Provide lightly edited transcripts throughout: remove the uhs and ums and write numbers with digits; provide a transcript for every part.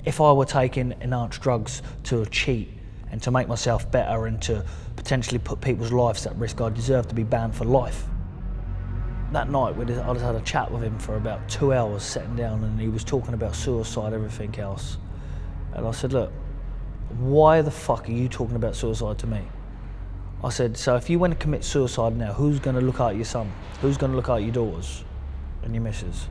if I were taking enhanced drugs to cheat and to make myself better and to potentially put people's lives at risk, I deserve to be banned for life. That night, I just had a chat with him for about 2 hours, sitting down, and he was talking about suicide, everything else. And I said, look, why the fuck are you talking about suicide to me? I said, so if you went to commit suicide now, who's going to look after your son? Who's going to look after your daughters and your missus?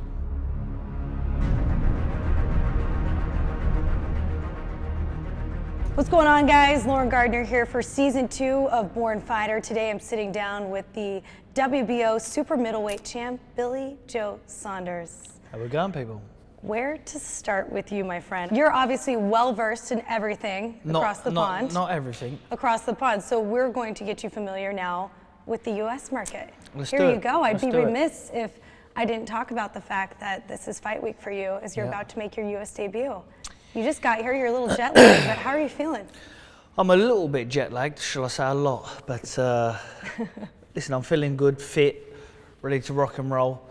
What's going on, guys? Lauren Gardner here for season 2 of Born Fighter. Today I'm sitting down with the WBO Super-Middleweight Champ, Billy Joe Saunders. How we going, people? Where to start with you, my friend? You're obviously well-versed in everything across the pond. Not everything. Across the pond. So we're going to get you familiar now with the U.S. market. Let's Here do you it. go. I'd Let's be do it. remiss if I didn't talk about the fact that this is fight week for you as you're about to make your U.S. debut. You just got here, you're a little jet lagged, but how are you feeling? I'm a little bit jet lagged, shall I say a lot, but listen, I'm feeling good, fit, ready to rock and roll.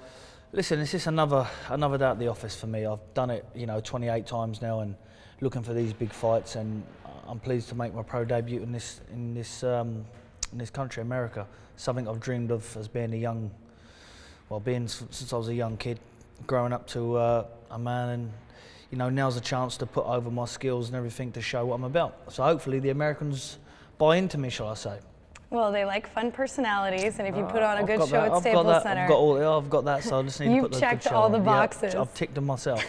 Listen, it's just another day at the office for me. I've done it, 28 times now, and looking for these big fights, and I'm pleased to make my pro debut in this country, America. Something I've dreamed of as being since I was a young kid, growing up to a man, and now's a chance to put over my skills and everything to show what I'm about. So hopefully the Americans buy into me, shall I say. Well, they like fun personalities, and if you put on a good show that. at Staples Center. I've got that, so I just need to put You've the good checked show all on. the boxes. I've ticked them myself.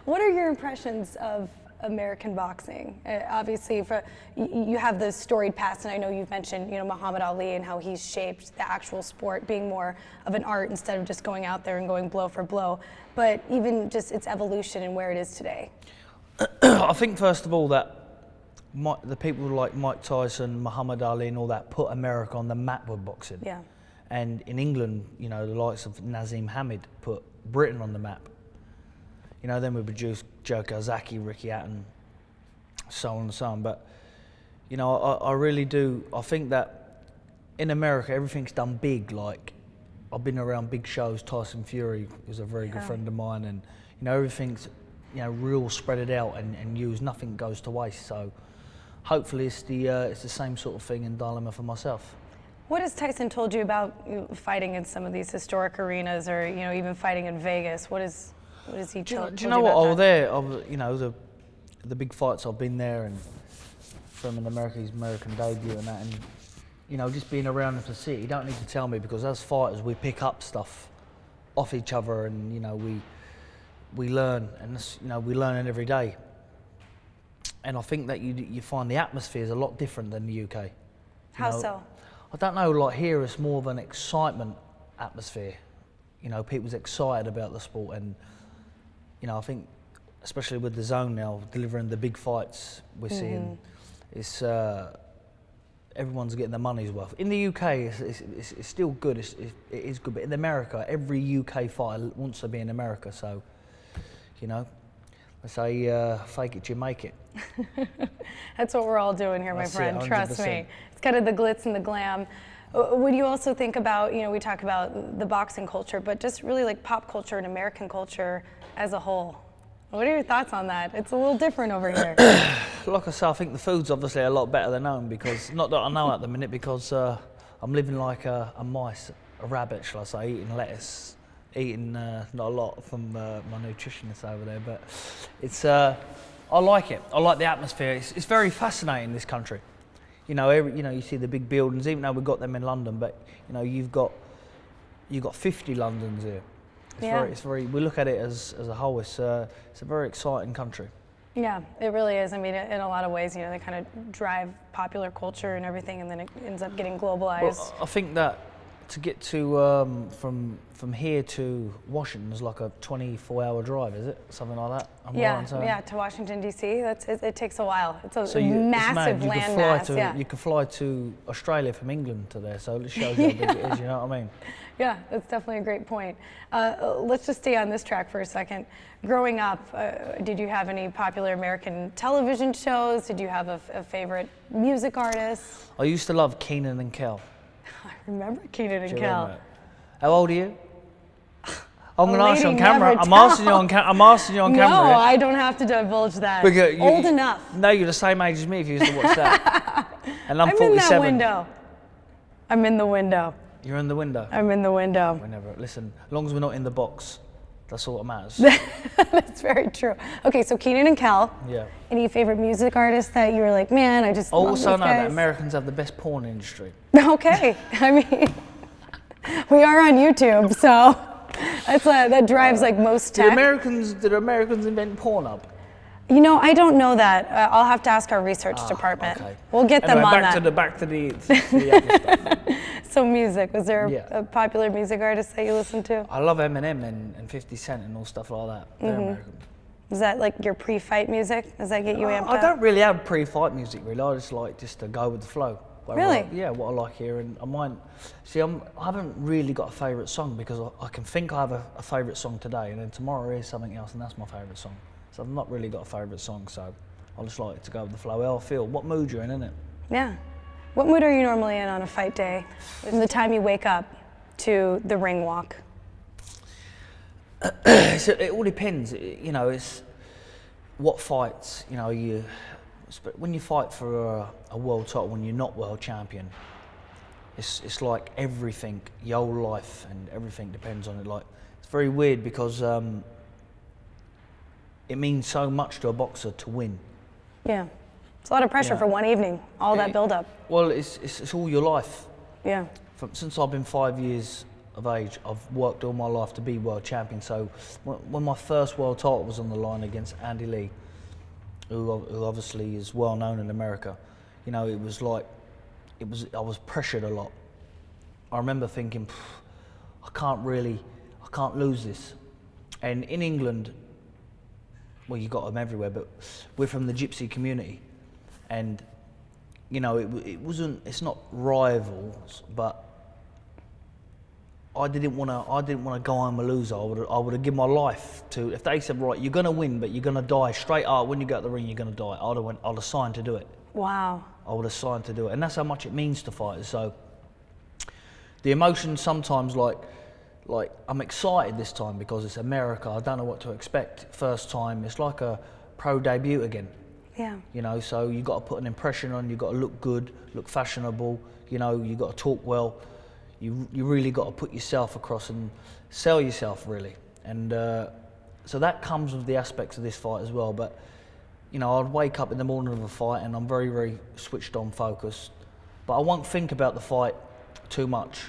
What are your impressions of American boxing? Obviously, you have the storied past, and I know you've mentioned, Muhammad Ali and how he's shaped the actual sport being more of an art instead of just going out there and going blow for blow. But even just its evolution and where it is today. I think first of all that the people like Mike Tyson, Muhammad Ali, and all that put America on the map with boxing. Yeah. And in England, the likes of Nazim Hamid put Britain on the map. Then we produced Joe Kazaki, Ricky Hatton, so on and so on. But, I really do. I think that in America, everything's done big. Like, I've been around big shows. Tyson Fury was a very good friend of mine, and everything's real spread it out and used. Nothing goes to waste. So, hopefully, it's the same sort of thing in dilemma for myself. What has Tyson told you about fighting in some of these historic arenas, or even fighting in Vegas? What is he told you? Do you know what? I was there. The big fights I've been there, and from his American debut and that, and just being around him to see it. You don't need to tell me, because as fighters we pick up stuff off each other, and we learn, and we learn every day. And I think that you find the atmosphere is a lot different than the UK. How so? I don't know. Like here, it's more of an excitement atmosphere. People's excited about the sport, and I think, especially with the zone now, delivering the big fights we're seeing, it's everyone's getting their money's worth. In the UK, it's still good. It is good, but in America, every UK fighter wants to be in America. So, I say, fake it till you make it. That's what we're all doing here, my friend. Trust me. It's kind of the glitz and the glam. Would you also think about, we talk about the boxing culture, but just really like pop culture and American culture as a whole? What are your thoughts on that? It's a little different over here. Like I say, I think the food's obviously a lot better than home, because, not that I know at the minute, because I'm living like a mice, a rabbit, shall I say, eating lettuce, eating not a lot from my nutritionist over there, but it's, I like it. I like the atmosphere. It's very fascinating, this country. You see the big buildings, even though we've got them in London, but you've got 50 Londons here. It's very. We look at it as a whole. It's a very exciting country. Yeah, it really is. I mean, in a lot of ways, they kind of drive popular culture and everything, and then it ends up getting globalized. Well, I think that to get to from here to Washington is like a 24-hour drive, is it? Something like that? Yeah, to Washington D.C. It takes a while. It's a massive landmass. You could fly to Australia from England to there, so it shows you how big it is. You know what I mean? Yeah, that's definitely a great point. Let's just stay on this track for a second. Growing up, did you have any popular American television shows? Did you have a favorite music artist? I used to love Keenan and Kel. I remember Keenan and Kel. How old are you? I'm going to ask you on lady camera. never I'm asking you on camera. No, here. I don't have to divulge that. Because Old enough. No, you're the same age as me if you used to watch that. And I'm in 47. that window. I'm in the window. You're in the window. I'm in the window. Whenever. Listen, as long as we're not in the box, that's all that matters. That's very true. Okay, so Keenan and Kel. Yeah. Any favorite music artists that you were like, man, I just love Also these know that guys? Americans have the best porn industry. Okay, I mean, we are on YouTube, so that drives like most Did tech. Americans invent Pornhub? You know, I don't know that. I'll have to ask our research department. Okay. We'll get Anyway, them on back that. back to the other stuff. So music, was there Yeah. a popular music artist that you listened to? I love Eminem and 50 Cent and all stuff like that. They're American. Is that like your pre-fight music? Does that get you amped I up? don't really have pre-fight music really. I just like to go with the flow. Really? Yeah, what I like here, and I might see. I haven't really got a favourite song because I can think I have a favourite song today, and then tomorrow is something else, and that's my favourite song. So I've not really got a favourite song. So I just like to go with the flow. How I feel, what mood you're in, innit? Yeah. What mood are you normally in on a fight day? From the time you wake up to the ring walk? So it all depends. You know, it's what fights. You know, when you fight for a world title when you're not world champion, it's like everything, your whole life and everything depends on it. Like it's very weird because it means so much to a boxer to win. Yeah. It's a lot of pressure for one evening, all that build-up. Well, it's all your life. Yeah. Since I've been 5 years of age, I've worked all my life to be world champion. So when my first world title was on the line against Andy Lee, who obviously is well known in America, you know, I was pressured a lot. I remember thinking, I can't lose this. And in England, well, you got them everywhere, but we're from the Gypsy community, and you know, it's not rivals, but I didn't want to go home a loser. I would have given my life to. If they said, right, you're gonna win, but you're gonna die straight up when you go out the ring, you're gonna die. I'd have signed to do it. Wow. I would have signed to do it, and that's how much it means to fighters. So the emotion sometimes, like I'm excited this time because it's America. I don't know what to expect. First time, it's like a pro debut again. Yeah. You know, so you got to put an impression on. You got to look good, look fashionable. You know, you got to talk well. You really got to put yourself across and sell yourself really. And so that comes with the aspects of this fight as well. But you know, I'd wake up in the morning of a fight and I'm very, very switched on, focused. But I won't think about the fight too much.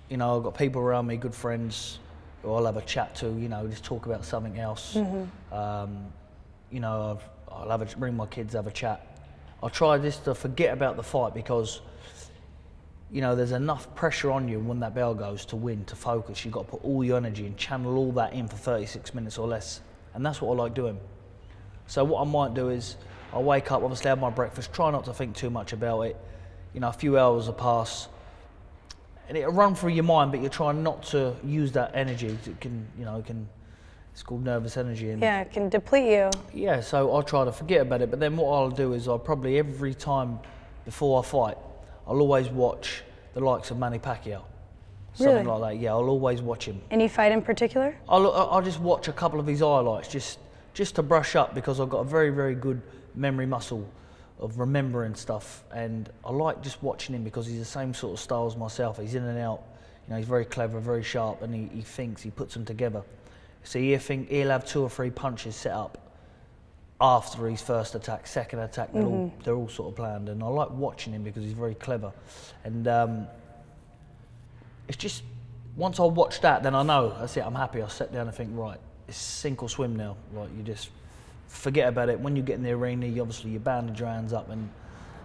You know, I've got people around me, good friends, who I'll have a chat to, you know, just talk about something else. You know, I'll bring my kids, have a chat. I'll try just to forget about the fight because, you know, there's enough pressure on you when that bell goes to win, to focus. You've got to put all your energy and channel all that in for 36 minutes or less. And that's what I like doing. So what I might do is, I'll wake up, obviously have my breakfast, try not to think too much about it. You know, a few hours will pass, and it'll run through your mind, but you're trying not to use that energy. It can, you know, it's called nervous energy. And Yeah, it can deplete you. yeah, so I'll try to forget about it, but then what I'll do is I'll probably every time before I fight, I'll always watch the likes of Manny Pacquiao. Something Really? like that, yeah, I'll always watch him. Any fight in particular? I'll just watch a couple of his highlights, just to brush up, because I've got a very, very good memory muscle of remembering stuff, and I like just watching him because he's the same sort of style as myself. He's in and out, you know, he's very clever, very sharp, and he thinks, he puts them together. So he'll have 2 or 3 punches set up after his first attack, second attack, they're all sort of planned, and I like watching him because he's very clever. And it's just, once I watch that, then I know, that's it, I'm happy. I sit down and think, right, it's sink or swim now. Like, you just forget about it. When you get in the arena, you bandage your hands up and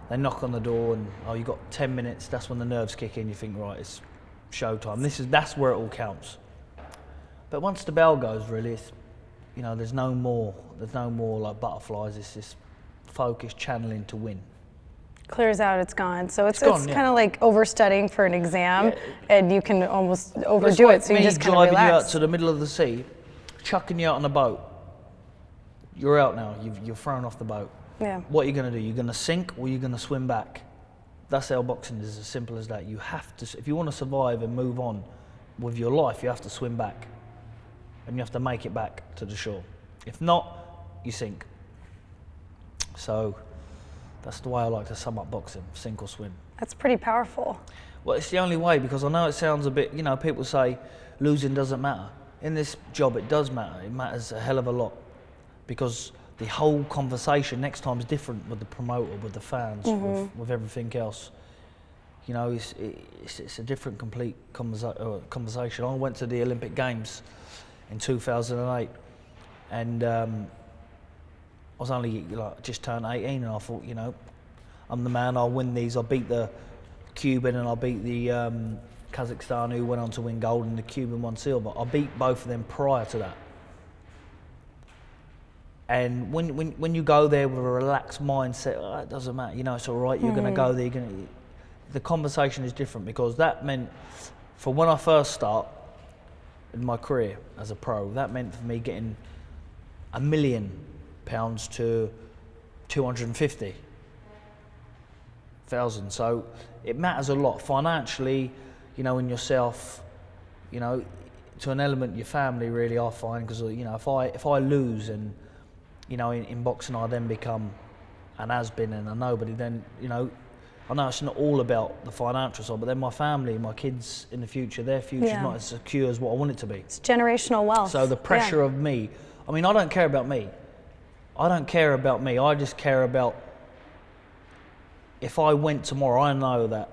they knock on the door and, oh, you got 10 minutes. That's when the nerves kick in. You think, right, it's showtime. That's where it all counts. But once the bell goes, really, it's, you know, there's no more like butterflies. It's just focus, channeling to win. Clears out, it's gone. So it's gone, yeah. kind of like overstudying for an exam, Yeah. and you can almost It's overdo like it, so you me just kind of driving you out relax. to the middle of the sea, chucking you out on a boat. You're out now. You're thrown off the boat. Yeah. What are you going to do? You're going to sink or you're going to swim back. That's how boxing is, as simple as that. You have to, if you want to survive and move on with your life, you have to swim back. and you have to make it back to the shore. If not, you sink. So that's the way I like to sum up boxing: sink or swim. That's pretty powerful. Well, it's the only way, because I know it sounds a bit, people say losing doesn't matter. In this job, it does matter. It matters a hell of a lot, because the whole conversation next time is different with the promoter, with the fans, with everything else. It's a different, complete conversation. I went to the Olympic Games in 2008, and I was only just turned 18, and I thought, I'm the man. I'll win these. I beat the Cuban and I beat the Kazakhstan, who went on to win gold, and the Cuban won silver. I beat both of them prior to that. And when you go there with a relaxed mindset, it doesn't matter, it's all right, you're going to go there, the conversation is different, because that meant, for when I first start in my career as a pro, that meant for me getting £1 million to 250,000. So it matters a lot financially, in yourself, to an element, your family, really, I find, because if I lose, and in boxing I then become an has-been and a nobody, then I know it's not all about the financial side, but then my family, my kids in the future, their future is not as secure as what I want it to be. It's generational wealth. So the pressure of me, I don't care about me. I just care about, if I went tomorrow, I know that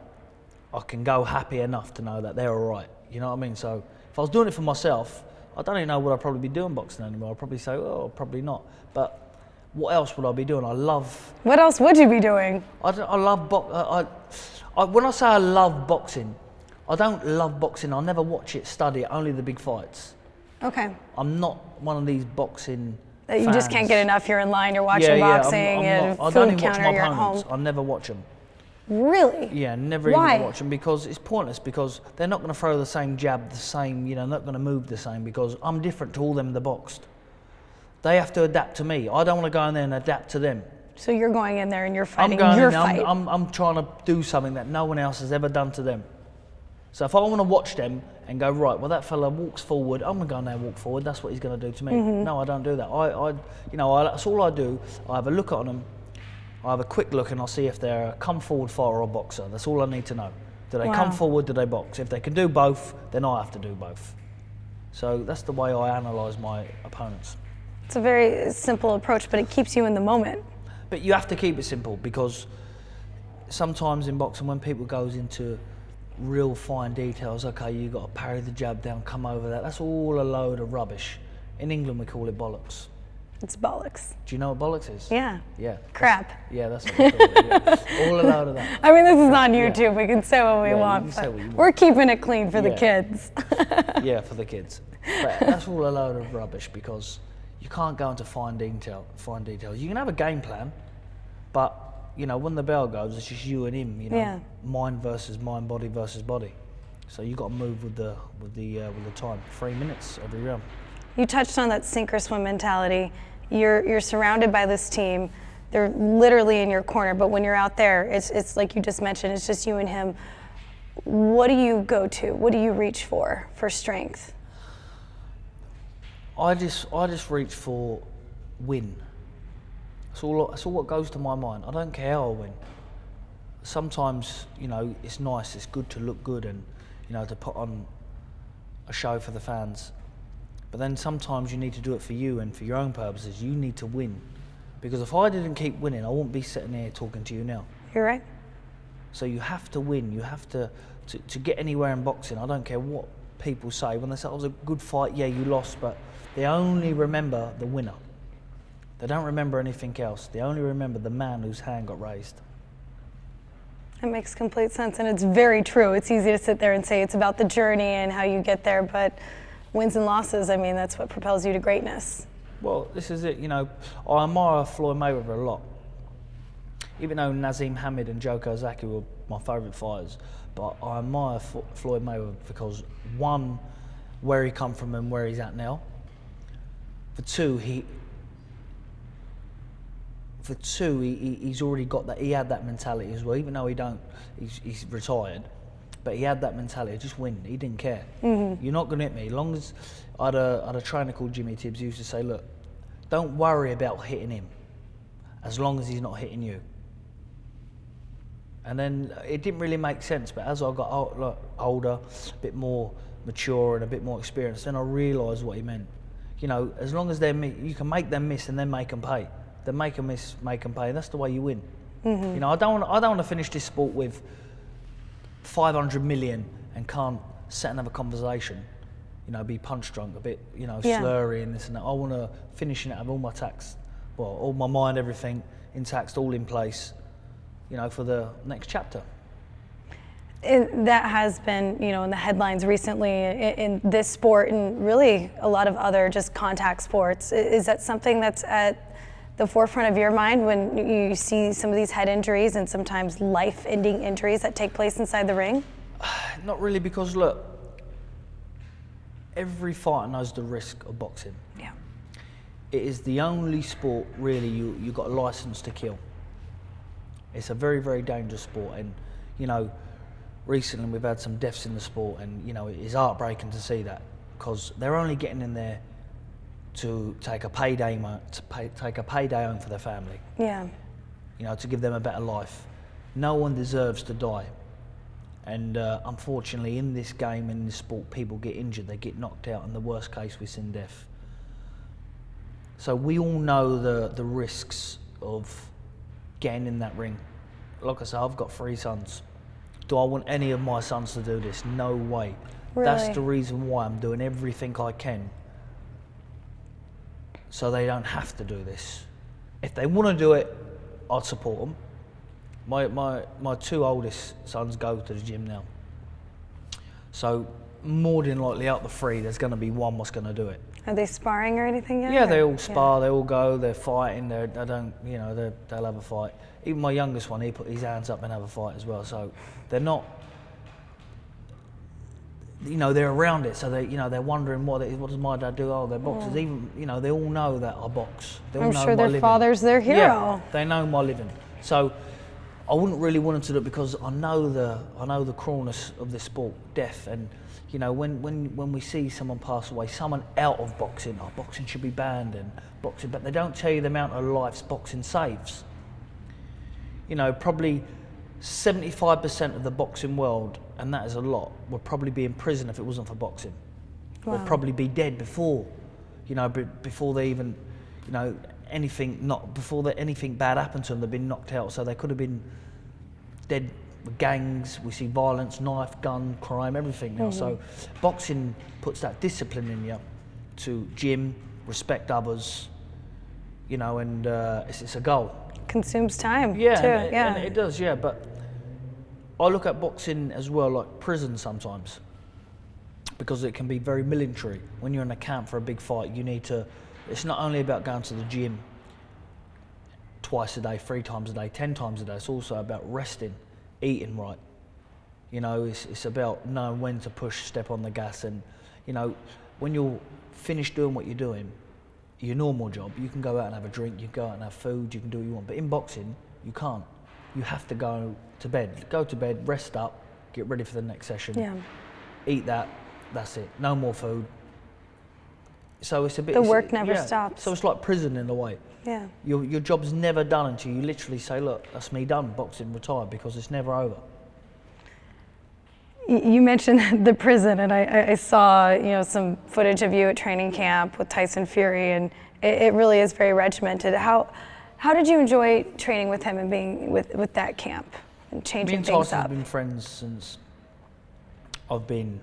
I can go happy enough to know that they're all right. You know what I mean? So if I was doing it for myself, I don't even know what I'd probably be doing boxing anymore. I'd probably say, oh, probably not. But what else would I be doing? What else would you be doing? I love when I say I love boxing, I don't love boxing. I never watch it, study it, only the big fights. Okay. I'm not one of these boxing That you fans. just can't get enough. You're in line, you're watching boxing, and I don't food even watch counter, my you're at home. opponents. I never watch them. Really? Yeah, never Why? even watch them, because it's pointless, because they're not going to throw the same jab, the same, not going to move the same, because I'm different to all them that boxed. They have to adapt to me. I don't want to go in there and adapt to them. So you're going in there and you're fighting your fight. I'm trying to do something that no one else has ever done to them. So if I want to watch them and go, right, well, that fella walks forward, I'm going to go in there and walk forward, that's what he's going to do to me. No, I don't do that. That's all I do. I have a look at them, I have a quick look, and I'll see if they're a come forward fighter or boxer. That's all I need to know. Do they come forward, do they box? If they can do both, then I have to do both. So that's the way I analyse my opponents. It's a very simple approach, but it keeps you in the moment. But you have to keep it simple, because sometimes in boxing, when people goes into real fine details, okay, you got to parry the jab down, come over that, that's all a load of rubbish. In England, we call it bollocks. It's bollocks. Do you know what bollocks is? Yeah. Yeah. Crap. That's what we call it. Yeah. All a load of that. I mean, this is on YouTube. We can say what we want, you can say what you want. We're keeping it clean for the kids. Yeah, for the kids. But that's all a load of rubbish, because you can't go into fine details. You can have a game plan, but when the bell goes, it's just you and him. Mind versus mind, body versus body. So you got to move with the time. 3 minutes every round. You touched on that sink or swim mentality. You're surrounded by this team. They're literally in your corner, but when you're out there, it's like you just mentioned, it's just you and him. What do you go to? What do you reach for strength? I just reach for win. That's all what goes to my mind. I don't care how I win. Sometimes, it's nice, it's good to look good and, to put on a show for the fans. But then sometimes you need to do it for you and for your own purposes. You need to win. Because if I didn't keep winning, I wouldn't be sitting here talking to you now. You're right. So you have to win. You have to get anywhere in boxing. I don't care what people say. When they say, it was a good fight, yeah, you lost, but they only remember the winner. They don't remember anything else. They only remember the man whose hand got raised. That makes complete sense, and it's very true. It's easy to sit there and say it's about the journey and how you get there, but wins and losses, that's what propels you to greatness. Well, this is it. I admire Floyd Mayweather a lot. Even though Nazim Hamid and Joe Kozaki were my favourite fighters, but I admire Floyd Mayweather because, one, where he come from and where he's at now. For two, he's already got that. He had that mentality as well. Even though he's retired, But he had that mentality, just win. He didn't care. You're not going to hit me. As long as I had a trainer called Jimmy Tibbs, he used to say, look, don't worry about hitting him, as long as he's not hitting you. And then it didn't really make sense, but as I got older, a bit more mature and a bit more experienced, then I realised what he meant. You know, as long as you can make them miss and then make them pay. Then make them miss, make them pay. That's the way you win. You know, I don't want to finish this sport with 500 million and can't sit and have a conversation. You know, be punch drunk, a bit, you know, slurry and this and that. I want to finish it, have all my all my mind, everything intact, all in place, you know, for the next chapter. That has been, you know, in the headlines recently in this sport and really a lot of other just contact sports. Is that something that's at the forefront of your mind when you see some of these head injuries and sometimes life-ending injuries that take place inside the ring? Not really, because look, every fighter knows the risk of boxing. Yeah. It is the only sport really you got a license to kill. It's a very, very dangerous sport, and you know, recently we've had some deaths in the sport, and you know, it is heartbreaking to see that, because they're only getting in there to take a payday home for their family. Yeah. You know, to give them a better life. No one deserves to die. And unfortunately, in this game, in this sport, people get injured, they get knocked out, and the worst case, we see death. So we all know the risks of getting in that ring. Like I said, I've got 3 sons. Do I want any of my sons to do this? No way. Really? That's the reason why I'm doing everything I can so they don't have to do this. If they want to do it, I'd support them. My 2 oldest sons go to the gym now. So more than likely out the 3, there's going to be one what's going to do it. Are they sparring or anything yet? Yeah, they all spar, they all go, they're fighting, they'll have a fight. Even my youngest one, he put his hands up and have a fight as well. So they're not, you know, they're around it. So they're wondering what does my dad do? Oh, they're boxers. Even, you know, they all know that I box. They all I'm know sure my their living. father's their hero. Yeah, they know my living. So I wouldn't really want them to do it, because I know the cruelness of this sport, death, and you know, when we see someone pass away, someone out of boxing, boxing should be banned and boxing, but they don't tell you the amount of lives boxing saves. You know, probably 75% of the boxing world, and that is a lot, would probably be in prison if it wasn't for boxing. Wow. Would probably be dead before, you know, before they even, you know, anything bad happened to them. They've been knocked out, so they could have been dead with gangs. We see violence, knife, gun, crime, everything now. So boxing puts that discipline in you to gym, respect others, you know, and it's a goal. Consumes time. Yeah, too. and it does, yeah. But I look at boxing as well like prison sometimes, because it can be very military. When you're in a camp for a big fight, you need to. It's not only about going to the gym twice a day, 3 times a day, 10 times a day. It's also about resting, eating right. You know, it's about knowing when to push, step on the gas, and you know, when you're finished doing what you're doing, your normal job, you can go out and have a drink, you can go out and have food, you can do what you want. But in boxing, you can't. You have to go to bed. Go to bed, rest up, get ready for the next session. Yeah. Eat that, that's it. No more food. So it's a bit. The work never stops. So it's like prison in a way. Yeah. Your job's never done until you literally say, look, that's me done, boxing, retired, because it's never over. You mentioned the prison, and I saw, you know, some footage of you at training camp with Tyson Fury, and it really is very regimented. How did you enjoy training with him and being with that camp and changing things up? Me and Tyson have been friends since I've been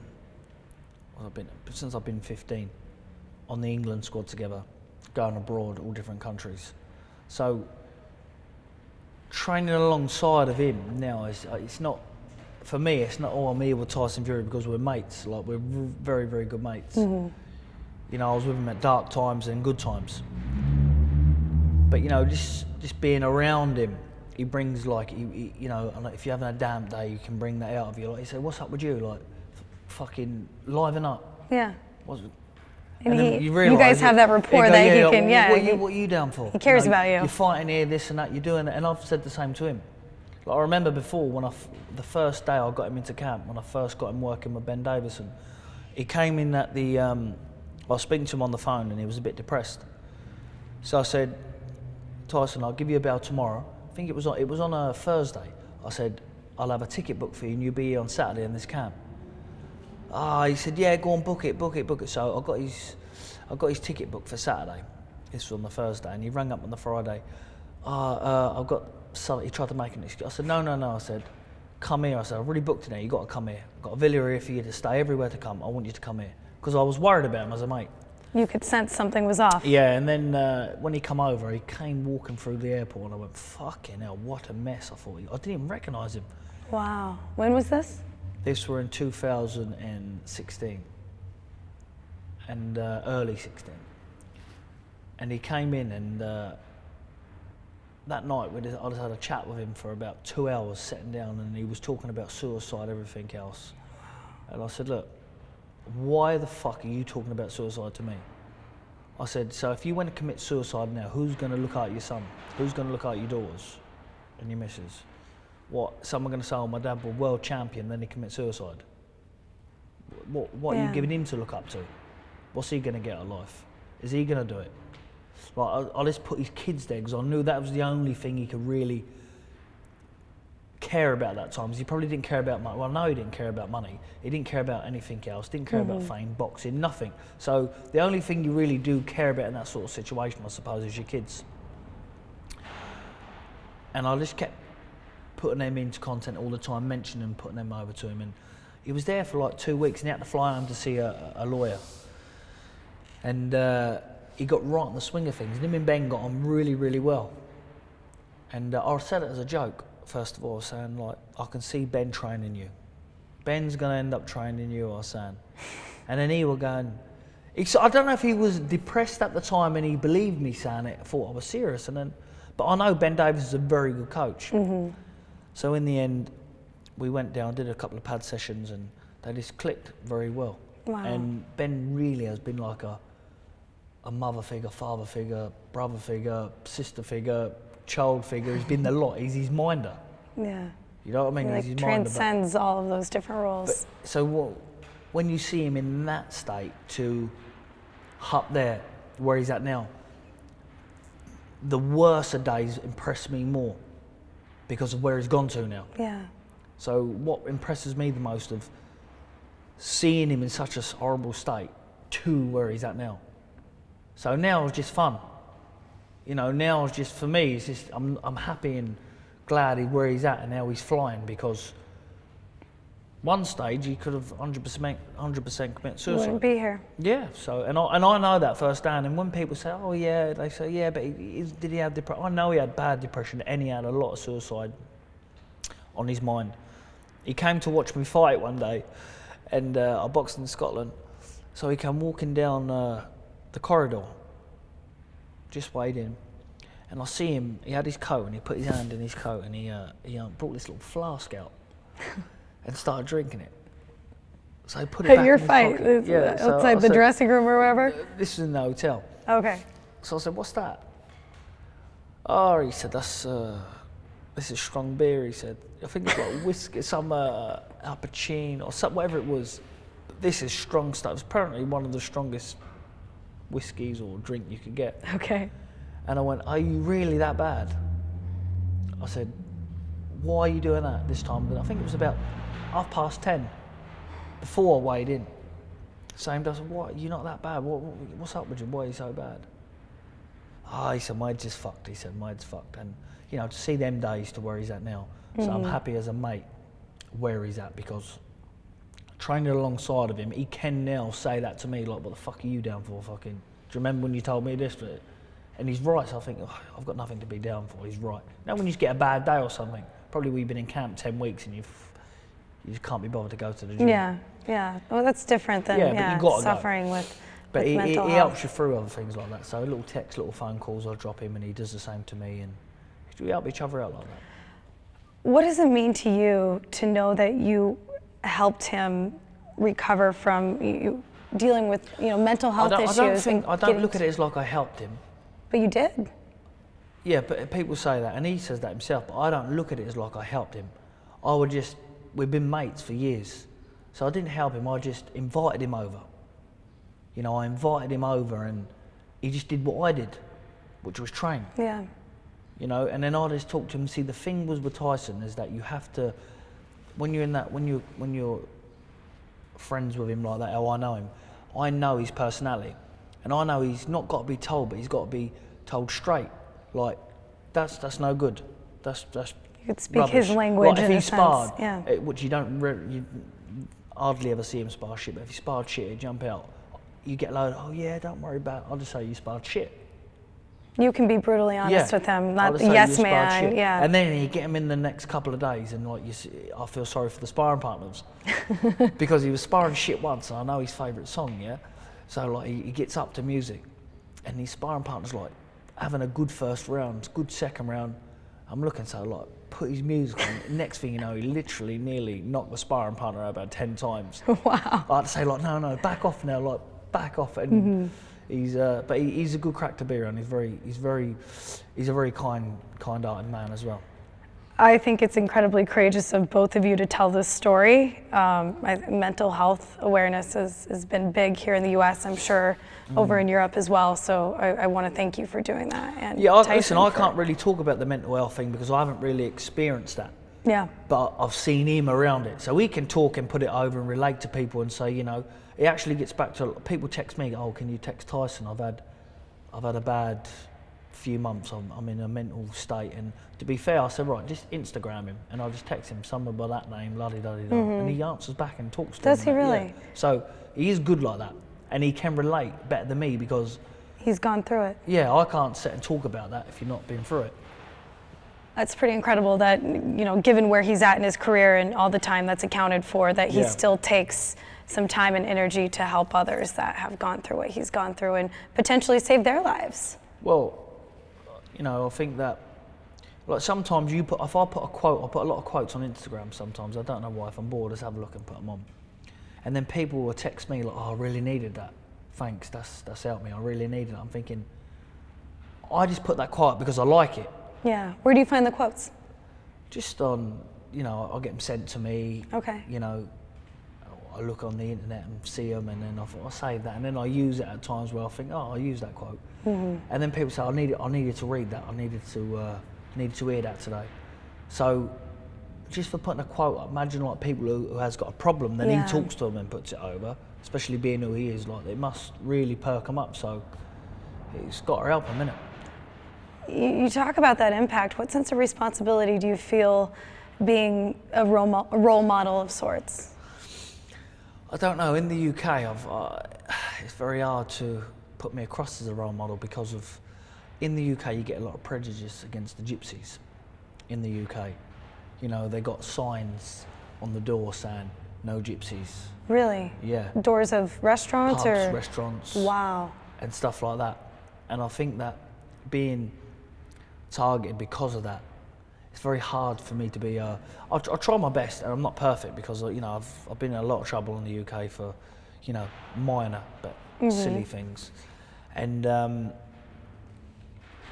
15, on the England squad together, going abroad, all different countries. So training alongside of him now it's not. For me, it's not, I'm here with Tyson Fury because we're mates. Like, we're very, very good mates. You know, I was with him at dark times and good times. But, you know, just being around him, he brings, like, you know, if you're having a damp day, you can bring that out of you. Like, he said, what's up with you? Like, fucking liven up. Yeah. And then you guys have that rapport that he can, What are you down for? He cares about you. You're fighting here, this and that, you're doing it. And I've said the same to him. Like I remember before when the first day I got him into camp, when I first got him working with Ben Davison, he came in at the. I was speaking to him on the phone and he was a bit depressed. So I said, Tyson, I'll give you a bell tomorrow. I think it was on a Thursday. I said, I'll have a ticket booked for you and you'll be here on Saturday in this camp. He said, yeah, go on, book it. So I got his ticket booked for Saturday. This was on the Thursday, and he rang up on the Friday. I've got something. He tried to make an excuse. I said, no. I said, come here. I said, I've already booked it now. You got to come here. I've got a villa here for you to stay. Everywhere to come. I want you to come here because I was worried about him as a mate. You could sense something was off. Yeah, and then when he come over, he came walking through the airport, and I went, fucking hell, what a mess. I thought, I didn't even recognise him. Wow. When was this? This were in 2016, and early 16. And he came in, and that night I just had a chat with him for about 2 hours, sitting down, and he was talking about suicide, everything else. And I said, look, why the fuck are you talking about suicide to me? I said, so if you went to commit suicide now, who's going to look after your son? Who's going to look after your daughters and your missus? What, someone going to say, oh, my dad was world champion, then he commits suicide? What are you giving him to look up to? What's he going to get out of life? Is he going to do it? Like, I just put his kids there because I knew that was the only thing he could really care about that time. He probably didn't care about money. Well, no, he didn't care about money. He didn't care about anything else. Didn't care about fame, boxing, nothing. So the only thing you really do care about in that sort of situation, I suppose, is your kids. And I just kept putting them into content all the time, mentioning them, putting them over to him. And he was there for like 2 weeks, and he had to fly home to see a lawyer. And he got right in the swing of things. Him and Ben got on really, really well. And I said it as a joke. First of all, saying like, I can see Ben training you. Ben's gonna end up training you, I was saying. And then he was going, I don't know if he was depressed at the time and he believed me saying it, thought I was serious. But I know Ben Davis is a very good coach. So in the end, we went down, did a couple of pad sessions, and they just clicked very well. Wow. And Ben really has been like a mother figure, father figure, brother figure, sister figure, child figure. He's been the lot. He's his minder. Yeah. You know what I mean? He He's his transcends all of those different roles. When you see him in that state to up there, where he's at now, the worser days impress me more because of where he's gone to now. Yeah. So what impresses me the most of seeing him in such a horrible state to where he's at now. So now it's just fun. You know, now it's just, for me, it's just, I'm happy and glad where he's at and how he's flying, because one stage he could have 100% commit suicide. Wouldn't be here. Yeah, so, and I know that firsthand, and when people say, oh yeah, they say, yeah, but did he have depression? I know he had bad depression and he had a lot of suicide on his mind. He came to watch me fight one day, and I boxed in Scotland, so he came walking down the corridor, just waiting, and I see him. He had his coat, and he put his hand in his coat, and he brought this little flask out and started drinking it. So he put it back At your in his fight, pocket. Yeah, so outside the dressing room or wherever? This is in the hotel. Okay. So I said, what's that? Oh, he said, this is strong beer, he said. I think it's like whiskey, some Alpachin or something, whatever it was. This is strong stuff. It's apparently one of the strongest whiskies or drink you could get. Okay. And I went, are you really that bad? I said, why are you doing that this time? I think it was about 10:30 before I weighed in. Same day, I said, what, you're not that bad? What's up with you? Why are you so bad? He said, my head's just fucked. He said, my head's fucked. And, you know, to see them days to where he's at now. So I'm happy as a mate where he's at, because training alongside of him, he can now say that to me, like, what the fuck are you down for, fucking? Do you remember when you told me this? And he's right, so I think, oh, I've got nothing to be down for. He's right. Now when you just get a bad day or something, probably we've been in camp 10 weeks and you just can't be bothered to go to the gym. Yeah. Well, that's different than but you gotta suffering go. with But he mental helps health. you through other things like that. So little texts, little phone calls, I'll drop him and he does the same to me, and we help each other out like that. What does it mean to you to know that you helped him recover from dealing with mental health issues? I don't look at it as like I helped him. But you did. Yeah, but people say that, and he says that himself, but I don't look at it as like I helped him. We've been mates for years. So I didn't help him, I just invited him over. You know, I invited him over and he just did what I did, which was train. Yeah. You know, and then I just talked to him. See, the thing was with Tyson is that you have to, when you're friends with him like that, how I know him, I know his personality. And I know he's not got to be told, but he's got to be told straight. Like, that's no good. That's You could speak rubbish. his language like, in if a he sparred, sense. Yeah. which you hardly ever see him spar shit, but if he sparred shit, he'd jump out. You get a load of, oh yeah, don't worry about it. I'll just say you sparred shit. You can be brutally honest with him, I'll not just say yes you sparred man. shit. Yeah. And then you get him in the next couple of days, and like I feel sorry for the sparring partners because he was sparring shit once, and I know his favourite song, yeah. So like he gets up to music, and his sparring partner's like having a good first round, good second round. I'm looking, so like put his music on. Next thing you know, he literally nearly knocked the sparring partner out about 10 times. Wow. I had to say like, no, back off now, like back off. And he's a good crack to be around. He's a very kind-hearted man as well. I think it's incredibly courageous of both of you to tell this story. Mental health awareness has been big here in the U.S., I'm sure, over in Europe as well. So I want to thank you for doing that. And yeah, listen, I can't really talk about the mental health thing because I haven't really experienced that. Yeah. But I've seen him around it. So he can talk and put it over and relate to people and say, you know, it actually gets back to, people text me, oh, can you text Tyson? I've had a bad few months, I'm in a mental state, and to be fair, I said, right, just Instagram him, and I'll just text him someone by that name, la-di-da-di-da, and he answers back and talks to Does him. he really? Yeah. So he is good like that, and he can relate better than me because he's gone through it. Yeah, I can't sit and talk about that if you've not been through it. That's pretty incredible that, you know, given where he's at in his career and all the time that's accounted for, that he still takes some time and energy to help others that have gone through what he's gone through and potentially save their lives. Well, you know, I think that, like sometimes if I put a quote, I put a lot of quotes on Instagram sometimes. I don't know why. If I'm bored, just have a look and put them on. And then people will text me like, oh, I really needed that. Thanks, that's helped me. I really needed it. I'm thinking, I just put that quote because I like it. Yeah. Where do you find the quotes? Just on, you know, I'll get them sent to me. Okay. You know, I look on the internet and see them, and then I thought I'll save that, and then I use it at times where I think, oh, I'll use that quote. And then people say, I needed to read that. I needed to hear that today. So just for putting a quote up, imagine like people who has got a problem, then he talks to them and puts it over, especially being who he is, like it must really perk him up. So it's got to help him, innit? You talk about that impact. What sense of responsibility do you feel being a role model of sorts? I don't know. In the UK, it's very hard to put me across as a role model because of, in the UK, you get a lot of prejudice against the gypsies. In the UK, you know, they got signs on the door saying no gypsies. Really? Yeah. Doors of restaurants Pubs, or restaurants. Wow. And stuff like that. And I think that being targeted because of that, it's very hard for me to be. I try my best, and I'm not perfect because you know I've been in a lot of trouble in the UK for, you know, minor but silly things, and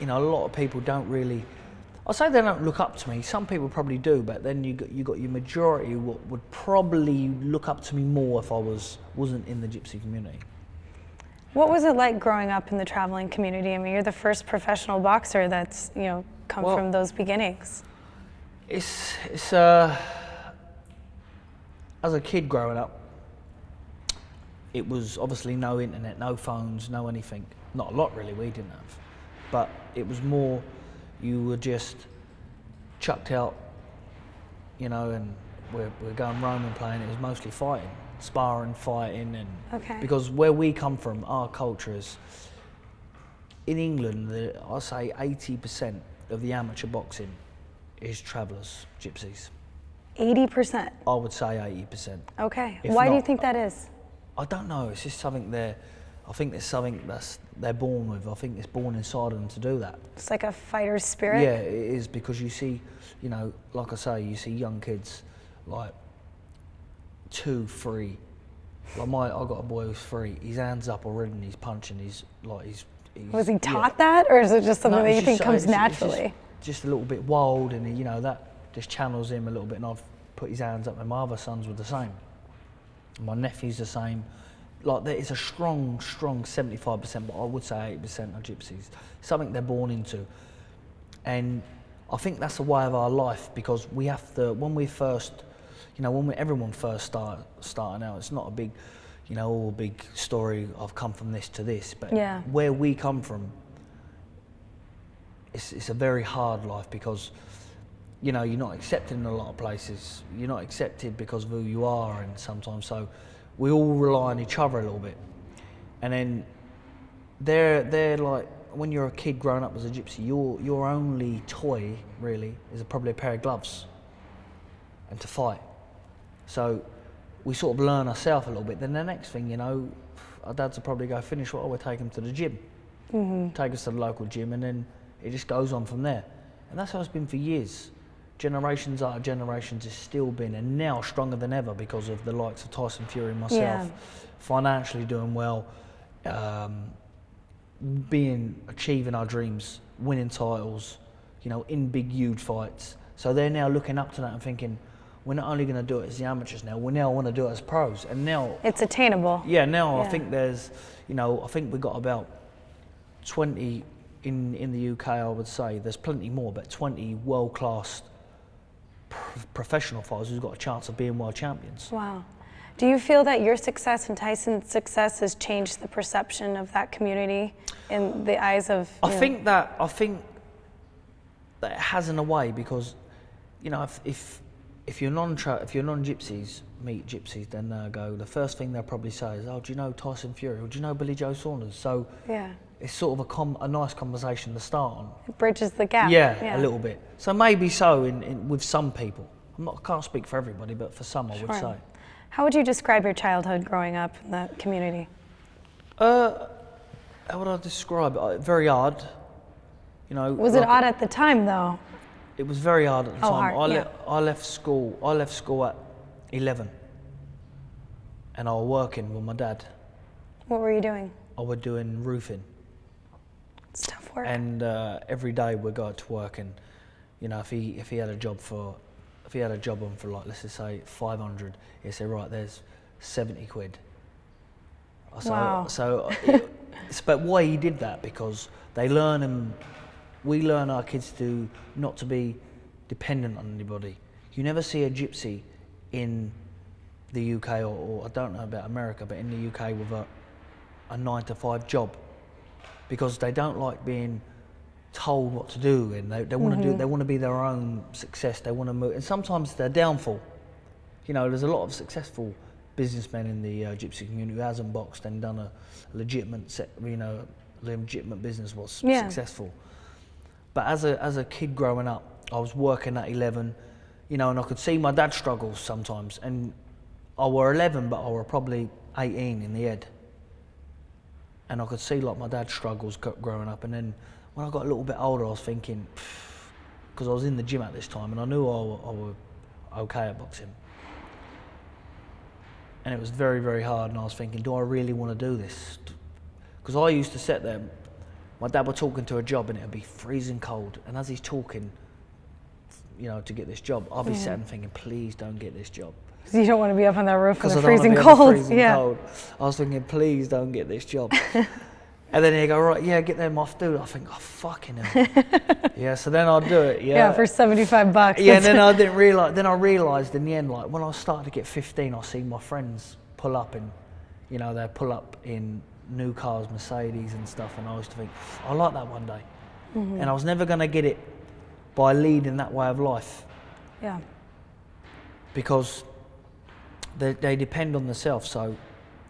you know, a lot of people don't really. I say they don't look up to me. Some people probably do, but then you got your majority what would probably look up to me more if I wasn't in the gypsy community. What was it like growing up in the traveling community? I mean, you're the first professional boxer that's, you know, come from those beginnings. It's as a kid growing up, it was obviously no internet, no phones, no anything. Not a lot really, we didn't have. But it was more, you were just chucked out, you know, and we're going roaming playing. It was mostly fighting, sparring, fighting, and because where we come from, our culture is, in England, I say 80% of the amateur boxing is travellers, gypsies. 80%? I would say 80%. Okay. If Why do you not, think that is? I don't know. It's just something I think there's something they're born with. I think it's born inside them to do that. It's like a fighter's spirit? Yeah, it is, because you see, you know, like I say, you see young kids like 2, 3. Like I got a boy who's 3. His hands up already and he's punching. He's Was he taught that, or is it just something No, that you it's think just- comes it's naturally? just a little bit wild, and you know that just channels him a little bit. And I've put his hands up, and my other sons were the same. My nephew's the same. Like there is a strong 75%, but I would say 80% are gypsies. Something they're born into, and I think that's the way of our life, because we have to, when we first, everyone first starting out, it's not a big, all big story. I've come from this to this, but where we come from, it's a very hard life, because you're not accepted in a lot of places. You're not accepted because of who you are, and sometimes so we all rely on each other a little bit. And then they're like, when you're a kid growing up as a gypsy, your only toy really is probably a pair of gloves and to fight. So we sort of learn ourselves a little bit. Then the next thing, our dads will probably go finish what, we'll take them to the gym, take us to the local gym, and then it just goes on from there. And that's how it's been for years. Generations after generations, it's still been, and now stronger than ever because of the likes of Tyson Fury and myself, financially doing well, achieving our dreams, winning titles, in big, huge fights. So they're now looking up to that and thinking, we're not only going to do it as the amateurs now, we now want to do it as pros. And now it's attainable. I think there's, I think we've got about 20 in the UK, I would say. There's plenty more, but 20 world-class professional fighters who've got a chance of being world champions. Wow. Do you feel that your success and Tyson's success has changed the perception of that community in the eyes of? I think that it has in a way, because if you're non-gypsies meet gypsies, then the first thing they'll probably say is, "Oh, do you know Tyson Fury? Or do you know Billy Joe Saunders?" So it's sort of a nice conversation to start on. It bridges the gap. Yeah, a little bit. So maybe so in with some people. I can't speak for everybody, but for some I would say. How would you describe your childhood growing up in the community? How would I describe it? Very hard. Was it odd at the time, though? It was very hard at the time. Hard, I left school at 11, and I was working with my dad. What were you doing? I was doing roofing. It's tough work. And every day we'd go to work, and if he had a job on for like, let's just say 500, he'd say, right, there's 70 quid. Wow. But why he did that, because we learn our kids not to be dependent on anybody. You never see a gypsy in the UK, or I don't know about America, but in the UK with a 9-to-5 job, because they don't like being told what to do, and they want to do. They want to be their own success. They want to move, and sometimes their downfall. There's a lot of successful businessmen in the gypsy community who hasn't boxed and done a legitimate business, was successful. But as a kid growing up, I was working at 11, and I could see my dad struggles sometimes. And I were 11, but I were probably 18 in the head. And I could see like my dad's struggles growing up. And then when I got a little bit older, I was thinking, because I was in the gym at this time, and I knew I was okay at boxing. And it was very, very hard, and I was thinking, do I really want to do this? Because I used to sit there, my dad was talking to a job, and it would be freezing cold, and as he's talking, to get this job, I'll be sitting thinking, please don't get this job. Because you don't want to be up on that roof in the freezing cold. Cold. I was thinking, please don't get this job. And then he'd go, right, get them off, dude. I think, oh, fucking hell. So then I'd do it, Yeah, for $75. Yeah, and then I didn't realise, I realised in the end, like, when I started to get 15, I see my friends pull up in, they pull up in new cars, Mercedes and stuff, and I used to think, I'll like that one day. And I was never going to get it by leading that way of life. Yeah. Because they depend on themselves, so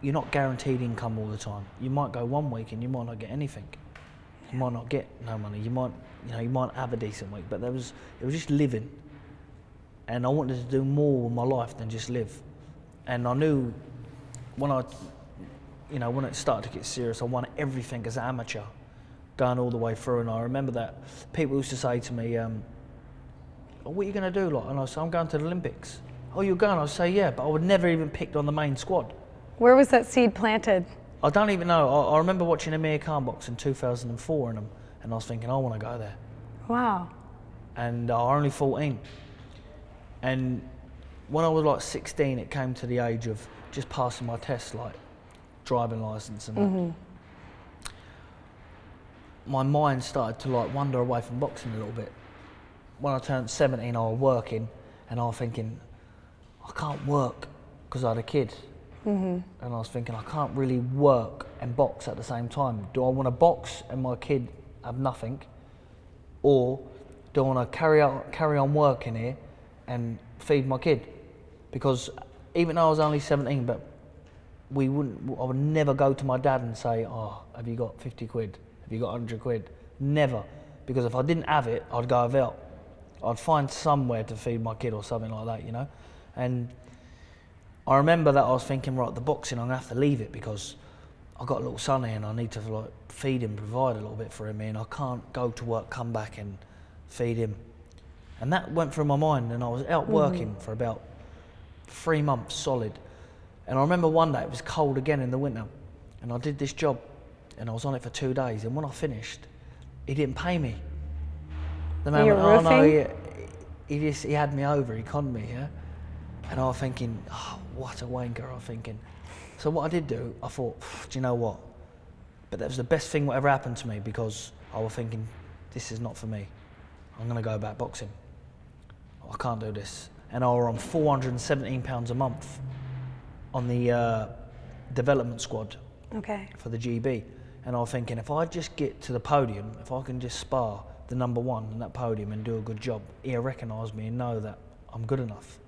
you're not guaranteed income all the time. You might go 1 week and you might not get anything. You might not get no money. You might have a decent week, but it was just living. And I wanted to do more with my life than just live. And I knew when it started to get serious, I wanted everything as an amateur, going all the way through. And I remember that people used to say to me, what are you going to do? And I said, I'm going to the Olympics. Oh, you're going? I would say, yeah, but I would never even picked on the main squad. Where was that seed planted? I don't even know. I remember watching Amir Khan box in 2004 in them, and I was thinking, I want to go there. Wow. And I was only 14. And when I was like 16, it came to the age of just passing my tests, like driving license and that. My mind started to like wander away from boxing a little bit. When I turned 17, I was working, and I was thinking, I can't work because I had a kid. And I was thinking, I can't really work and box at the same time. Do I want to box and my kid have nothing, or do I want to carry on working here and feed my kid? Because even though I was only 17, but I would never go to my dad and say, oh, have you got 50 quid? Have you got 100 quid? Never. Because if I didn't have it, I'd go without. I'd find somewhere to feed my kid or something like that, you know? And I remember that I was thinking, right, the boxing, I'm gonna have to leave it because I've got a little son here and I need to like feed him, provide a little bit for him, and I can't go to work, come back and feed him. And that went through my mind, and I was out working for about 3 months solid. And I remember one day it was cold again in the winter, and I did this job, and I was on it for 2 days, and when I finished, he didn't pay me. The man went, oh no, he had me over, he conned me, yeah? And I was thinking, oh, what a wanker, I was thinking. So what I did do, I thought, do you know what? But that was the best thing that ever happened to me, because I was thinking, this is not for me. I'm gonna go back boxing. I can't do this. And I was on £417 a month on the development squad for the GB. And I was thinking, if I just get to the podium, if I can just spar the number one on that podium and do a good job, he'll recognise me and know that I'm good enough.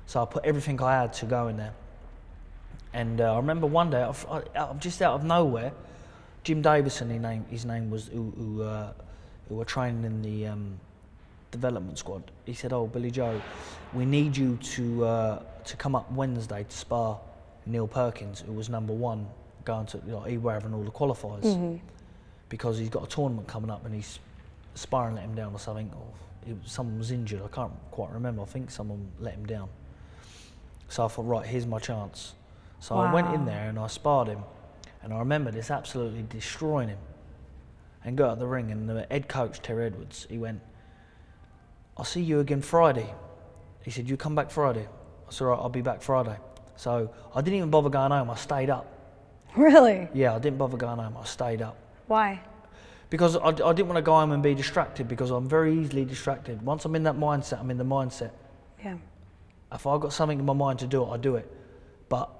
So I put everything I had to go in there. And I remember one day, just out of nowhere, Jim Davison, his name was, who were training in the development squad. He said, oh, Billy Joe, we need you to come up Wednesday to spar Neil Perkins, who was number one, going to, he were having all the qualifiers, because he's got a tournament coming up and he's sparring let him down or something, or someone was injured, I can't quite remember, I think someone let him down. So I thought, right, here's my chance. So I went in there and I sparred him, and I remember this absolutely destroying him, and got out the ring, and the head coach, Terry Edwards, he went, I'll see you again Friday. He said, you come back Friday. I said, all right, I'll be back Friday. So I didn't even bother going home, I stayed up. Really? Yeah, I didn't bother going home, I stayed up. Why? Because I didn't want to go home and be distracted, because I'm very easily distracted. Once I'm in that mindset, I'm in the mindset. Yeah. If I've got something in my mind to do it, I do it. But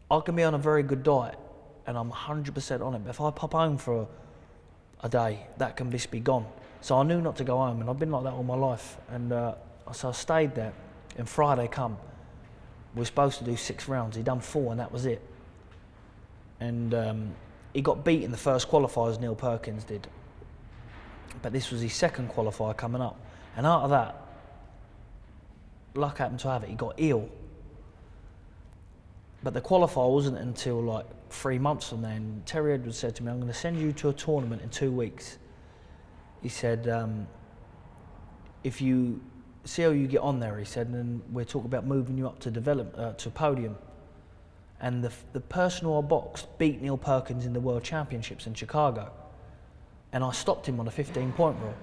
I can be on a very good diet and I'm 100% on it. But if I pop home for a day, that can just be gone. So I knew not to go home, and I've been like that all my life. And so I stayed there, and Friday come. We were supposed to do 6 rounds. He done 4 and that was it. And he got beat in the first qualifiers, Neil Perkins did. But this was his second qualifier coming up. And out of that, luck happened to have it, he got ill. But the qualifier wasn't until like 3 months from then. And Terry Edwards said to me, I'm going to send you to a tournament in 2 weeks. He said, if you see how you get on there, he said, and then we'll talk about moving you up to to podium. And the person who I boxed beat Neil Perkins in the World Championships in Chicago. And I stopped him on a 15-point rule.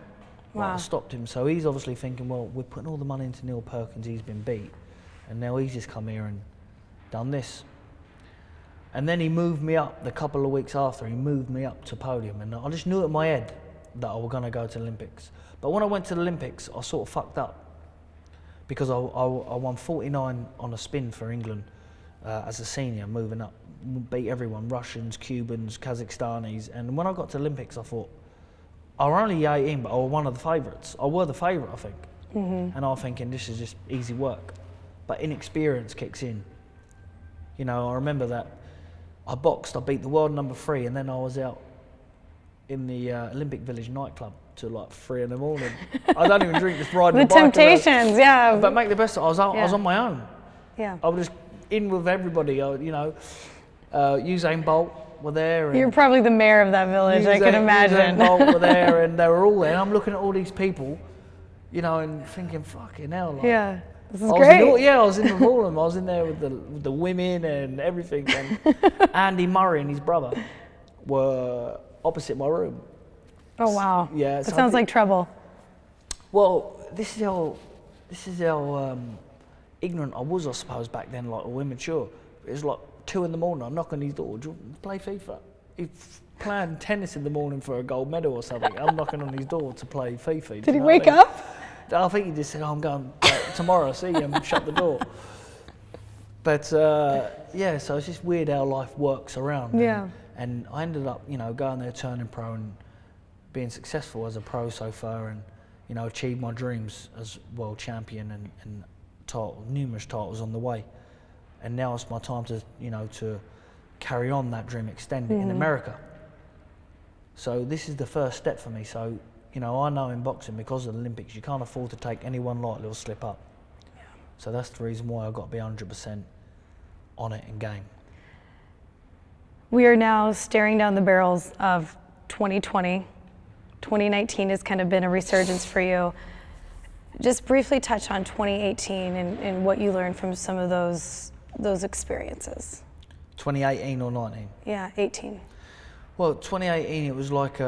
Wow. Like, I stopped him. So he's obviously thinking, well, we're putting all the money into Neil Perkins, he's been beat. And now he's just come here and done this. And then he moved me up, the couple of weeks after, he moved me up to podium. And I just knew in my head that I was going to go to the Olympics. But when I went to the Olympics, I sort of fucked up. Because I won 49 on a spin for England as a senior, moving up. Beat everyone, Russians, Cubans, Kazakhstanis. And when I got to the Olympics, I thought, I was only 18, but I was one of the favourites. I were the favourite, I think. And I was thinking, this is just easy work. But inexperience kicks in. You know, I remember that I boxed, I beat the world number 3, and then I was out in the Olympic Village nightclub till like 3 in the morning. I don't even drink, just riding the bike. The temptations, yeah. But make the best of it, I was on my own. Yeah. I was just in with everybody, you know. Usain Bolt were there. And you're probably the mayor of that village, I can imagine. Usain Bolt were there, and they were all there. And I'm looking at all these people, you know, and thinking, fucking hell. Like, yeah. This is great. Yeah, I was in the ballroom. I was in there with the women and everything. And Andy Murray and his brother were opposite my room. Oh wow. Yeah. That sounds like trouble. Well, this is how ignorant I was, I suppose, back then, like, or immature. It was like 2 in the morning. I knock on his door. Do you want to play FIFA? He's playing tennis in the morning for a gold medal or something. I'm knocking on his door to play FIFA. Did he wake up? I think he just said, "I'm going tomorrow. See you," and shut the door. But yeah, so it's just weird how life works around. Yeah. And I ended up, going there, turning pro, and being successful as a pro so far, and achieved my dreams as world champion, and numerous titles on the way. And now it's my time to to carry on that dream, extend it in America. So this is the first step for me. So I know in boxing, because of the Olympics, you can't afford to take any one light little slip up. Yeah. So that's the reason why I've got to be 100% on it and game. We are now staring down the barrels of 2020. 2019 has kind of been a resurgence for you. Just briefly touch on 2018 and what you learned from some of those experiences. 2018 or 19? Yeah, 18. Well, 2018, it was like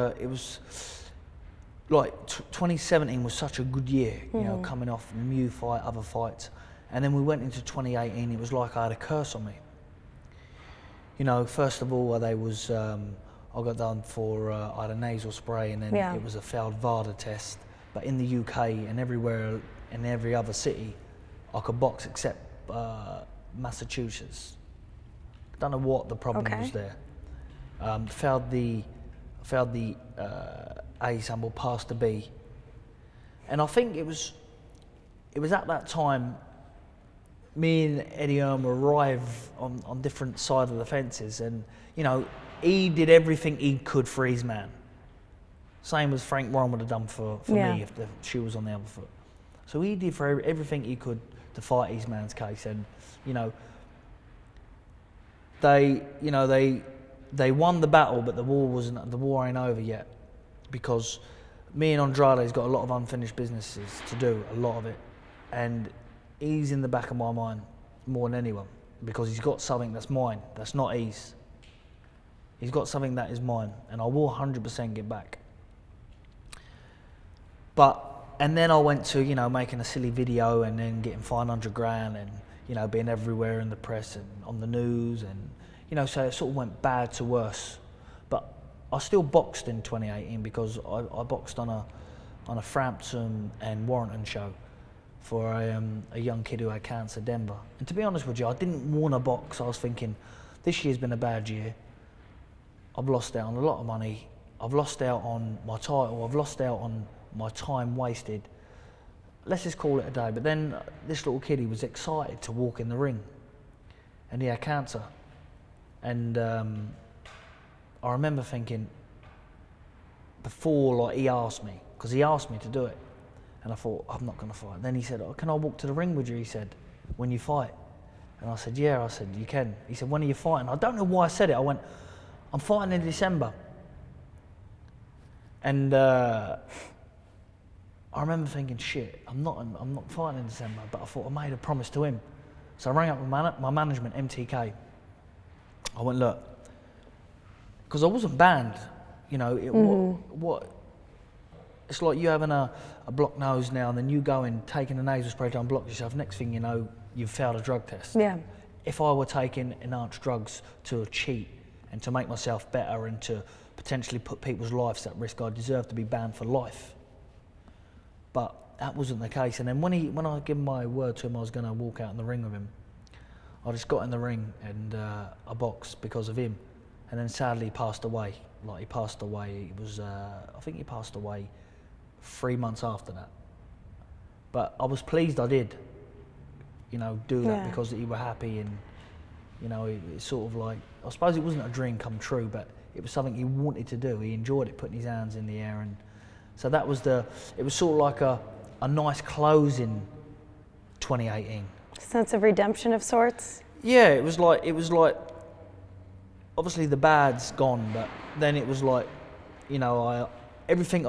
2017 was such a good year, coming off a new fight, other fights. And then we went into 2018, it was like I had a curse on me. First of all, I got done for, I had a nasal spray, and then it was a failed VADA test. But in the UK and everywhere, in every other city, I could box except Massachusetts. Don't know what the problem was there. Failed the A sample, passed the B, and I think it was at that time me and Eddie Earn arrive on different sides of the fences, and he did everything he could for his man. Same as Frank Warren would have done for me if the shoe was on the other foot. So he did for everything he could to fight his man's case, and they won the battle, but the war ain't over yet, because me and Andrade's got a lot of unfinished businesses to do, a lot of it, and he's in the back of my mind more than anyone, because he's got something that's mine, that's not his. He's got something that is mine, and I will 100% get back. And then I went to, making a silly video and then getting fined $100,000 and, being everywhere in the press and on the news, and, so it sort of went bad to worse. But I still boxed in 2018 because I boxed on a Frampton and Warrington show for a young kid who had cancer, Denver. And to be honest with you, I didn't want to box. I was thinking, this year's been a bad year. I've lost out on a lot of money. I've lost out on my title. I've lost out on my time wasted. Let's just call it a day. But then this little kid, he was excited to walk in the ring, and he had cancer. And I remember thinking, before, he asked me, because he asked me to do it, and I thought, I'm not going to fight. And then he said, can I walk to the ring with you, he said, when you fight? And I said, yeah. I said, you can. He said, when are you fighting? I don't know why I said it. I went, I'm fighting in December. And I remember thinking, shit, I'm not fighting in December, but I thought I made a promise to him. So I rang up my management, MTK. I went, look, because I wasn't banned, it's like you having a blocked nose now, and then you go and taking a nasal spray to unblock yourself. Next thing you know, you've failed a drug test. Yeah. If I were taking enhanced drugs to cheat and to make myself better and to potentially put people's lives at risk, I deserve to be banned for life. But that wasn't the case. And then when I gave my word to him I was going to walk out in the ring with him, I just got in the ring and I boxed because of him. And then sadly he passed away. He passed away, it was, I think he passed away 3 months after that. But I was pleased I did, do that because he were happy, and, it's sort of like, I suppose it wasn't a dream come true, but it was something he wanted to do. He enjoyed it, putting his hands in the air, and so that was it was sort of like a nice close in 2018. Sense of redemption of sorts? Yeah, it was like, obviously the bad's gone, but then it was like, everything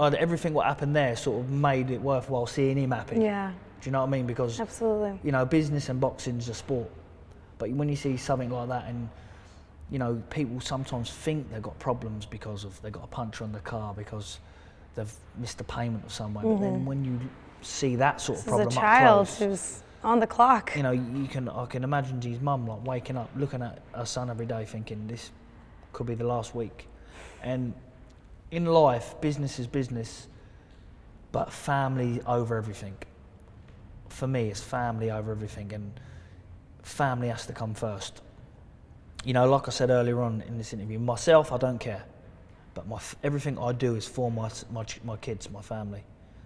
what happened there sort of made it worthwhile seeing him happy. Yeah. Do you know what I mean? Because absolutely, you know, business and boxing's a sport, but when you see something like that, and you know, people sometimes think they've got problems because of they got a puncher on the car because they've missed a payment or somewhere. But then when you see that sort of problem as a child up close, who's on the clock. you know, I can imagine his mum like waking up, looking at her son every day, thinking this could be the last week. And in life, business is business, but family over everything. For me, it's family over everything, and family has to come first. You know, like I said earlier on in this interview, myself, I don't care, but everything I do is for my kids, my family.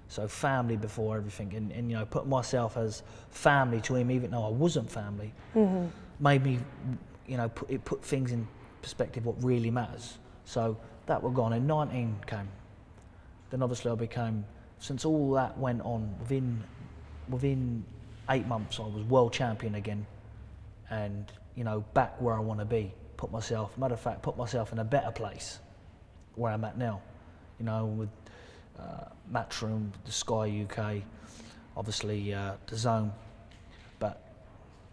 So family before everything, and you know, put myself as family to him, even though I wasn't family, made me, you know, put things in perspective what really matters. So that were gone, and 19 came. Then obviously I became, since all that went on, within 8 months I was world champion again, and you know, back where I want to be. Matter of fact, put myself in a better place where I'm at now. You know, with Matchroom, the Sky UK, obviously the Zone, but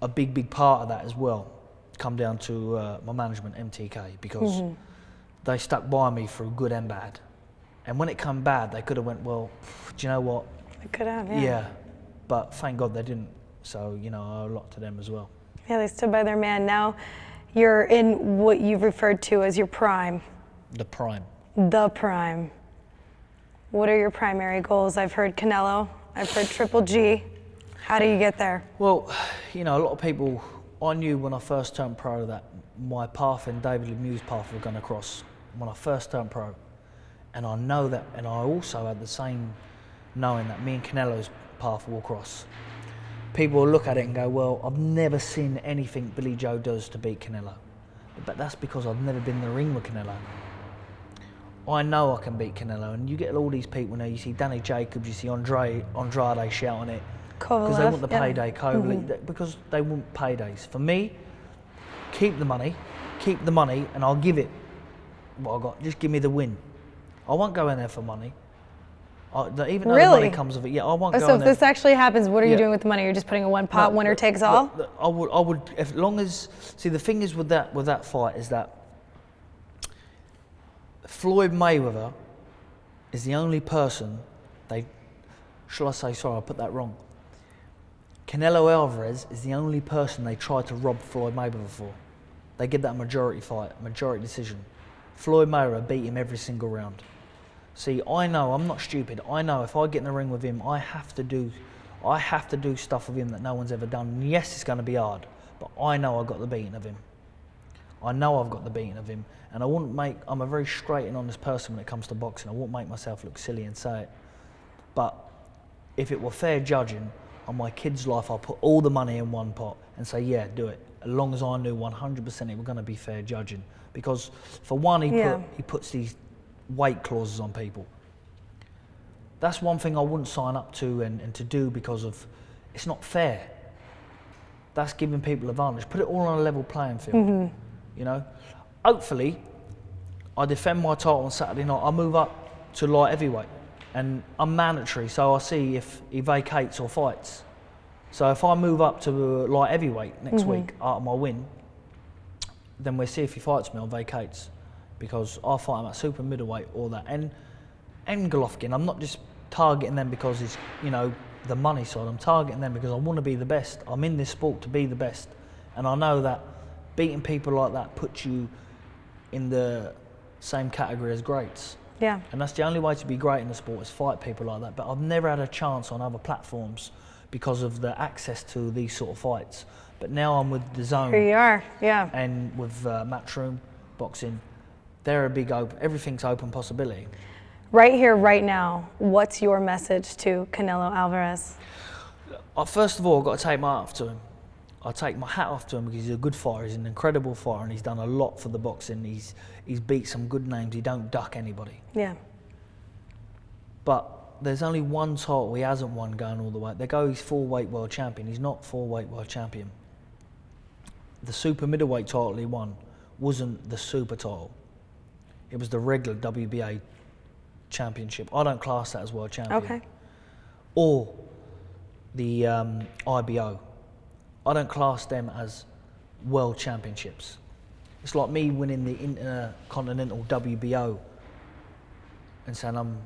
a big part of that as well come down to my management, MTK, because they stuck by me through good and bad. And when it come bad, they could have went, well, do you know what? They could have, Yeah, but thank God they didn't. So, you know, I owe a lot to them as well. Yeah, they stood by their man. Now you're in what you've referred to as your prime. The prime. The prime. What are your primary goals? I've heard Canelo, I've heard Triple G. How do you get there? Well, you know, a lot of people, I knew when I first turned pro that my path and David Lemieux's path were going to cross when I first turned pro. And I know that, and I also had the same knowing that me and Canelo's path will cross. People will look at it and go, well, I've never seen anything Billy Joe does to beat Canelo. But that's because I've never been in the ring with Canelo. I know I can beat Canelo, and you get all these people now, you see Danny Jacobs, you see Andrade shouting it. Because they want the payday, because they want paydays. For me, keep the money, and I'll give it what I got. Just give me the win. I won't go in there for money. Even though the money comes of it, I won't go in there. So if this actually happens, what are you doing with the money? You're just putting in one pot, winner takes all? I would, as long as, see the thing is with that fight is that Floyd Mayweather is the only person I put that wrong. Canelo Alvarez is the only person they tried to rob Floyd Mayweather for. They give that a majority fight, majority decision. Floyd Mayweather beat him every single round. See, I know, I'm not stupid. I know if I get in the ring with him, I have to do stuff with him that no one's ever done. And yes, it's going to be hard, but I know I got the beating of him. I know I've got the beating of him, and I'm a very straight and honest person when it comes to boxing. I won't make myself look silly and say it. But if it were fair judging on my kid's life, I'll put all the money in one pot and say, yeah, do it. As long as I knew 100% it was going to be fair judging. Because for one, he puts these weight clauses on people. That's one thing I wouldn't sign up to and to do, because of it's not fair. That's giving people advantage. Put it all on a level playing field. You know, hopefully I defend my title on Saturday night. I move up to light heavyweight, and I'm mandatory, so I'll see if he vacates or fights. So if I move up to light heavyweight next week out of my win, then we'll see if he fights me or vacates, because I'll fight him at super middleweight or that. And Golovkin, I'm not just targeting them because it's, you know, the money side. I'm targeting them because I want to be the best. I'm in this sport to be the best, and I know that beating people like that puts you in the same category as greats. Yeah. And that's the only way to be great in the sport, is fight people like that. But I've never had a chance on other platforms because of the access to these sort of fights. But now I'm with the Zone. Here you are, yeah. And with Matchroom Boxing, they're a big open, everything's open possibility. Right here, right now, what's your message to Canelo Alvarez? First of all, I've got to take my hat off to him. I take my hat off to him because he's a good fighter. He's an incredible fighter, and he's done a lot for the boxing. He's beat some good names. He don't duck anybody. Yeah. But there's only one title he hasn't won going all the way. They go, he's 4-weight world champion. He's not 4-weight world champion. The super middleweight title he won wasn't the super title. It was the regular WBA championship. I don't class that as world champion. Okay. Or the IBO. I don't class them as world championships. It's like me winning the Intercontinental WBO and saying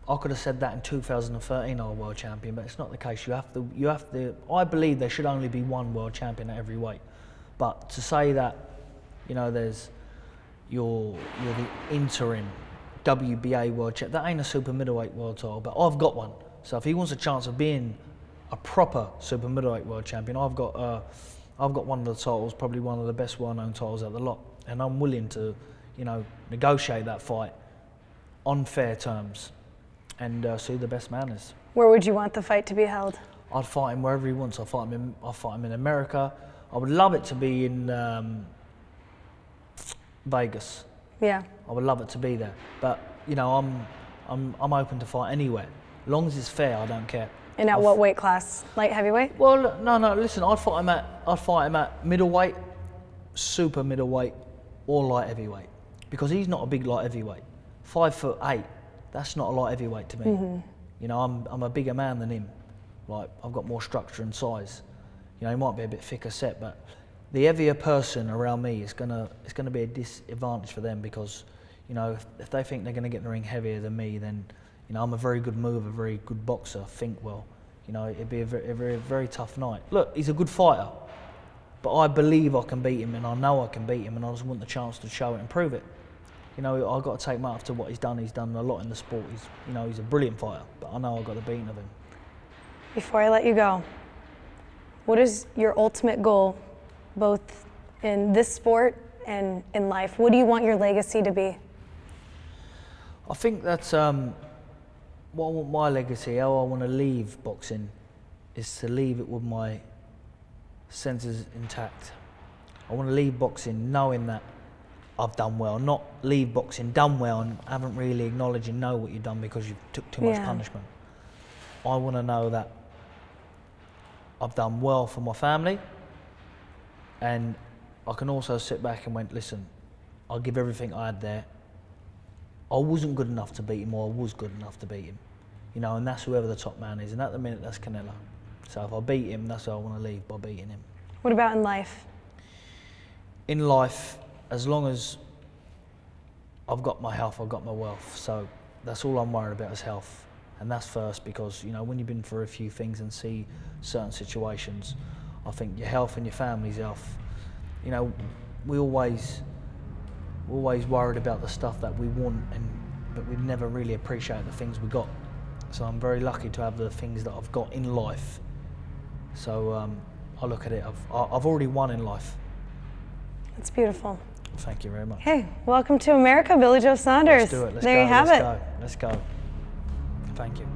I could have said that in 2013 I'm a world champion, but it's not the case. You have to. I believe there should only be one world champion at every weight. But to say that, you know, you're the interim WBA world champion, that ain't a super middleweight world title, but I've got one. So if he wants a chance of being a proper super middleweight world champion, I've got one of the titles, probably one of the best well-known titles out the lot, and I'm willing to, you know, negotiate that fight on fair terms and see who the best man is. Where would you want the fight to be held? I'd fight him wherever he wants. I'll fight him in America. I would love it to be in Vegas. Yeah. I would love it to be there, but you know, I'm open to fight anywhere. As long as it's fair, I don't care. And at what weight class? Light heavyweight? Well, no. Listen, I'd fight him at middleweight, super middleweight, or light heavyweight, because he's not a big light heavyweight. 5'8", that's not a light heavyweight to me. Mm-hmm. You know, I'm a bigger man than him. Like, I've got more structure and size. You know, he might be a bit thicker set, but the heavier person around me is gonna be a disadvantage for them, because, you know, if they think they're gonna get in the ring heavier than me, then, you know, I'm a very good mover, a very good boxer, think well. You know, it'd be a very tough night. Look, he's a good fighter, but I believe I can beat him, and I know I can beat him, and I just want the chance to show it and prove it. You know, I've got to take him after what he's done. He's done a lot in the sport. He's a brilliant fighter, but I know I've got the beating of him. Before I let you go, what is your ultimate goal, both in this sport and in life? What do you want your legacy to be? I think that's what I want my legacy, how I want to leave boxing, is to leave it with my senses intact. I want to leave boxing knowing that I've done well, not leave boxing done well and haven't really acknowledged and know what you've done because you took too much punishment. I want to know that I've done well for my family, and I can also sit back and went, listen, I'll give everything I had there. I wasn't good enough to beat him, or I was good enough to beat him. You know, and that's whoever the top man is, and at the minute that's Canelo. So if I beat him, that's how I want to leave, by beating him. What about in life? In life, as long as I've got my health, I've got my wealth. So that's all I'm worried about, is health. And that's first, because, you know, when you've been through a few things and see certain situations, I think your health and your family's health. You know, we're always worried about the stuff that we want, but we never really appreciate the things we got. So I'm very lucky to have the things that I've got in life. So I look at it, I've already won in life. That's beautiful. Thank you very much. Hey, welcome to America, Billy Joe Saunders. Let's do it. There you have it. Let's go. Thank you.